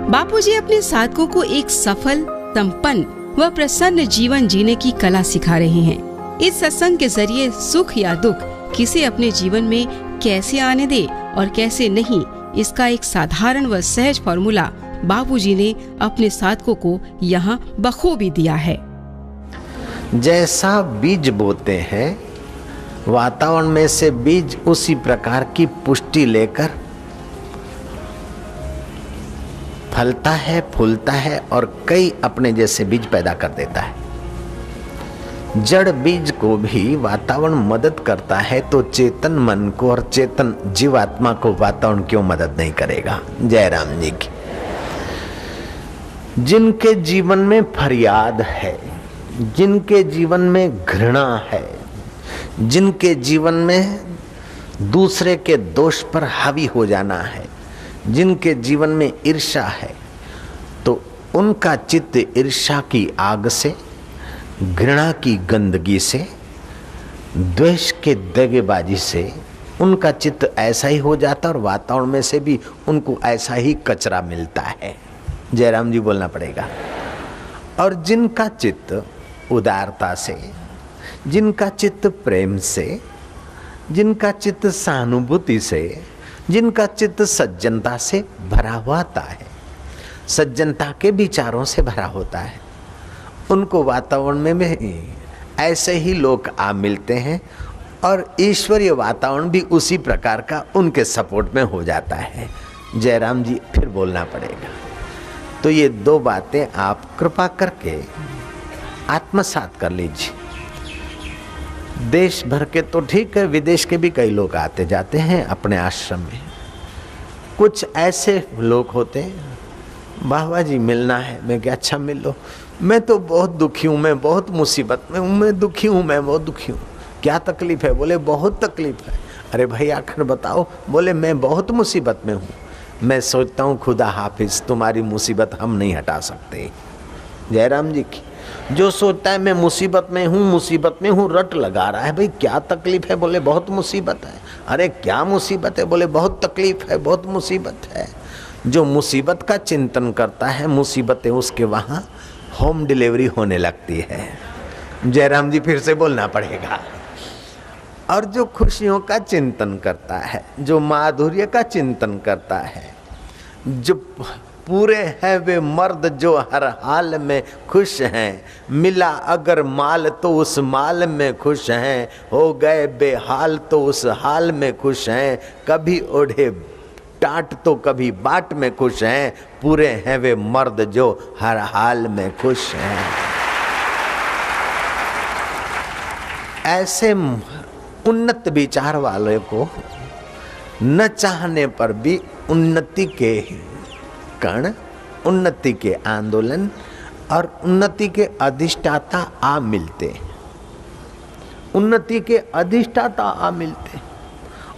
बापूजी अपने साधकों को एक सफल, संपन्न व प्रसन्न जीवन जीने की कला सिखा रहे हैं। इस सत्संग के जरिए सुख या दुख किसे अपने जीवन में कैसे आने दे और कैसे नहीं, इसका एक साधारण व सहज फॉर्मूला बापूजी ने अपने साधकों को यहाँ बखूबी दिया है। जैसा बीज बोते हैं, वातावरण में से बीज उसी प्रकार की पुष्टि लेकर फलता है, फूलता है और कई अपने जैसे बीज पैदा कर देता है। जड़ बीज को भी वातावरण मदद करता है, तो चेतन मन को और चेतन जीवात्मा को वातावरण क्यों मदद नहीं करेगा। जयराम जी की। जिनके जीवन में फरियाद है, जिनके जीवन में घृणा है, जिनके जीवन में दूसरे के दोष पर हावी हो जाना है, जिनके जीवन में ईर्ष्या है, तो उनका चित्त ईर्ष्या की आग से, घृणा की गंदगी से, द्वेष के दगेबाजी से उनका चित्त ऐसा ही हो जाता और वातावरण में से भी उनको ऐसा ही कचरा मिलता है। जयराम जी बोलना पड़ेगा। और जिनका चित्त उदारता से, जिनका चित्त प्रेम से, जिनका चित्त सहानुभूति से, जिनका चित्त सज्जनता से भरा होता है, सज्जनता के विचारों से भरा होता है, उनको वातावरण में भी ऐसे ही लोग आ मिलते हैं और ईश्वरीय वातावरण भी उसी प्रकार का उनके सपोर्ट में हो जाता है। जयराम जी फिर बोलना पड़ेगा। तो ये दो बातें आप कृपा करके आत्मसात कर लीजिए। देश भर के तो ठीक है, विदेश के भी कई लोग आते जाते हैं अपने आश्रम में। कुछ ऐसे लोग होते हैं, बाबा जी मिलना है, मैं क्या अच्छा मिल लो, मैं तो बहुत दुखी हूँ, मैं बहुत मुसीबत में हूँ, मैं दुखी हूँ, मैं बहुत दुखी हूँ। क्या तकलीफ है? बोले बहुत तकलीफ है। अरे भाई आखिर बताओ। बोले मैं बहुत मुसीबत में हूँ। मैं सोचता हूँ खुदा हाफिज, तुम्हारी मुसीबत हम नहीं हटा सकते। जयराम जी की। जो सोचता है मैं मुसीबत में हूँ, रट लगा रहा है। भाई क्या तकलीफ है? बोले बहुत मुसीबत है। अरे क्या मुसीबत है? बोले बहुत तकलीफ है, बहुत मुसीबत है। जो मुसीबत का चिंतन करता है, मुसीबतें उसके वहाँ होम डिलीवरी होने लगती है। जयराम जी फिर से बोलना पड़ेगा। और जो खुशियों का चिंतन करता है, जो माधुर्य का चिंतन करता है, जो पूरे हैं वे मर्द जो हर हाल में खुश हैं, मिला अगर माल तो उस माल में खुश हैं, हो गए बेहाल तो उस हाल में खुश हैं, कभी ओढ़े टाट तो कभी बाट में खुश हैं, पूरे हैं वे मर्द जो हर हाल में खुश हैं। ऐसे उन्नत विचार वाले को न चाहने पर भी उन्नति के कण, उन्नति के आंदोलन और उन्नति के अधिष्ठाता आ मिलते, उन्नति के अधिष्ठाता आ मिलते।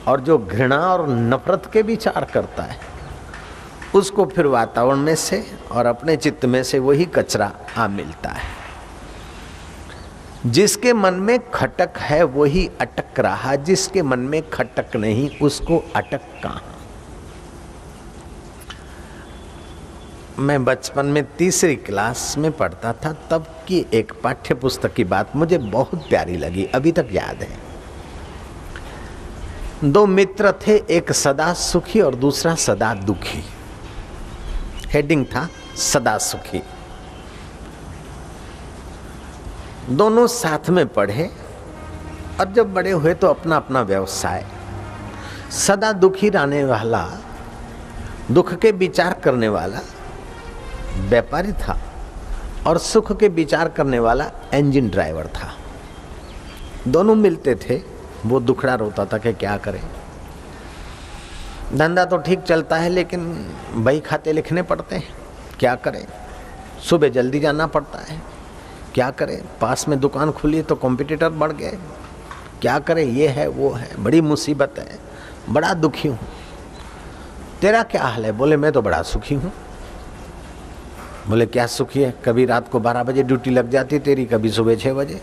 और जो घृणा और नफरत के विचार करता है, उसको फिर वातावरण में से और अपने चित्त में से वही कचरा आ मिलता है। जिसके मन में खटक है वही अटक रहा, जिसके मन में खटक नहीं उसको अटक कहाँ। मैं बचपन में तीसरी क्लास में पढ़ता था, तब की एक पाठ्य पुस्तक की बात मुझे बहुत प्यारी लगी, अभी तक याद है। दो मित्र थे, एक सदा सुखी और दूसरा सदा दुखी। हेडिंग था सदा सुखी। दोनों साथ में पढ़े और जब बड़े हुए तो अपना अपना व्यवसाय। सदा दुखी रहने वाला, दुख के विचार करने वाला व्यापारी था और सुख के विचार करने वाला इंजन ड्राइवर था। दोनों मिलते थे। वो दुखड़ा रोता था कि क्या करें, धंधा तो ठीक चलता है लेकिन बही खाते लिखने पड़ते हैं, क्या करें, सुबह जल्दी जाना पड़ता है, क्या करें, पास में दुकान खुली तो कॉम्पिटिटर बढ़ गए, क्या करें, ये है वो है, बड़ी मुसीबत है, बड़ा दुखी हूँ। तेरा क्या हाल है? बोले मैं तो बड़ा सुखी हूँ। बोले क्या सुखी है? कभी रात को 12 बजे ड्यूटी लग जाती तेरी, कभी सुबह 6 बजे,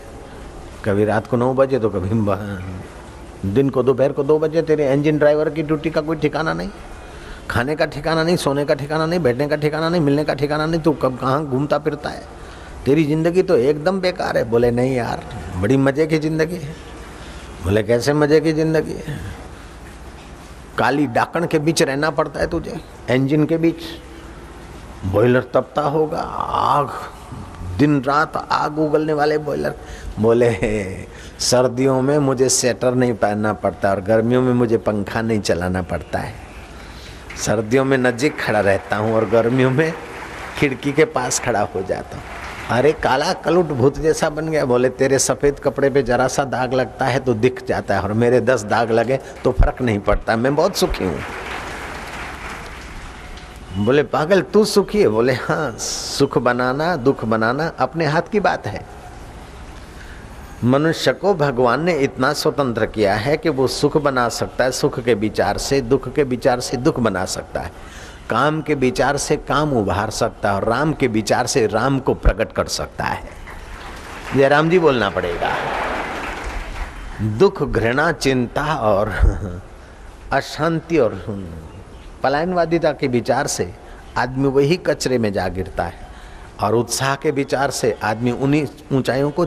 कभी रात को 9 बजे, तो कभी दिन को दोपहर को 2 बजे तेरे इंजन ड्राइवर की ड्यूटी का कोई ठिकाना नहीं, खाने का ठिकाना नहीं, सोने का ठिकाना नहीं, बैठने का ठिकाना नहीं, मिलने का ठिकाना नहीं। तू कब कहाँ घूमता फिरता है, तेरी ज़िंदगी तो एकदम बेकार है। बोले नहीं यार, बड़ी मज़े की ज़िंदगी है। बोले कैसे मज़े की ज़िंदगी है? काली डाकण के बीच रहना पड़ता है तुझे, इंजन के बीच। बॉयलर तपता होगा, आग, दिन रात आग उगलने वाले बॉयलर। बोले सर्दियों में मुझे स्वेटर नहीं पहनना पड़ता और गर्मियों में मुझे पंखा नहीं चलाना पड़ता है। सर्दियों में नजीक खड़ा रहता हूँ और गर्मियों में खिड़की के पास खड़ा हो जाता हूँ। अरे काला कलुट भूत जैसा बन गया। बोले तेरे सफ़ेद कपड़े पे जरा सा दाग लगता है तो दिख जाता है और मेरे 10 दाग लगे तो फर्क नहीं पड़ता, मैं बहुत सुखी हूँ। बोले पागल तू सुखी है? बोले हाँ, सुख बनाना दुख बनाना अपने हाथ की बात है। मनुष्य को भगवान ने इतना स्वतंत्र किया है कि वो सुख बना सकता है सुख के विचार से, दुख के विचार से दुख बना सकता है, काम के विचार से काम उभार सकता है और राम के विचार से राम को प्रकट कर सकता है। जयराम जी बोलना पड़ेगा। दुख, घृणा, चिंता और अशांति और पलायनवादिता के विचार से आदमी वही कचरे में जा गिरता है और उत्साह के विचार से आदमी उन्हीं ऊंचाइयों को